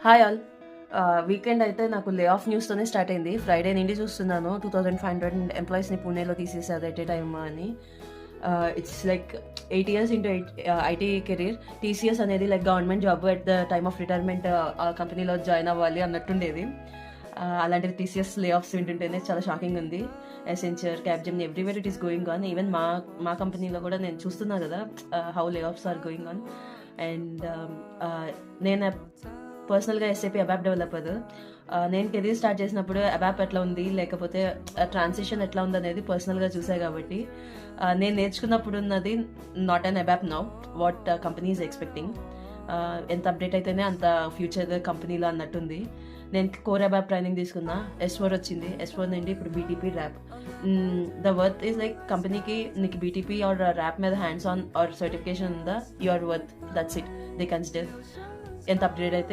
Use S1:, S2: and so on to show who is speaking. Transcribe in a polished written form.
S1: Hi all. Weekend అయితే నాకు lay off న్యూస్తోనే స్టార్ట్ అయింది. ఫ్రైడే నుండి చూస్తున్నాను 2500 ఎంప్లాయీస్ని పూణేలో తీసేసారు ఎట్ ఏ టైమ్ అని. It's like 8 years into IT career. TCS అనేది like government job at the time of retirement ఆ కంపెనీలో జాయిన్ అవ్వాలి అన్నట్టుండేది. అలాంటిది టీసీఎస్ లే ఆఫ్స్ వింటుంటేనే చాలా షాకింగ్ ఉంది. Accenture, Capgemini everywhere it is going on. Even మా కంపెనీలో కూడా నేను చూస్తున్నా కదా how lay offs are going on. And నేను పర్సనల్గా ఎస్ఏపీ అబాప్ డెవలపర్. నేను కెరీర్ స్టార్ట్ చేసినప్పుడు అబాప్ ఎట్లా ఉంది, లేకపోతే ట్రాన్సిషన్ ఎట్లా ఉంది అనేది పర్సనల్గా చూసా కాబట్టి నేను నేర్చుకున్నప్పుడు ఉన్నది not an ABAP now what company is expecting. ఎంత అప్డేట్ అయితేనే అంత ఫ్యూచర్ కంపెనీలో అన్నట్టుంది. నేను కోర్ అబాప్ ట్రైనింగ్ తీసుకున్నా, S4 వచ్చింది. S4 నుండి ఇప్పుడు BTP RAP. The worth is like కంపెనీకి నీకు బీటీపీ ఆర్ ర్యాప్ మీద హ్యాండ్స్ ఆన్ ఆర్ సర్టిఫికేషన్ ఉందా, you are worth, that's it. They consider ఎంత అప్డేట్ అయితే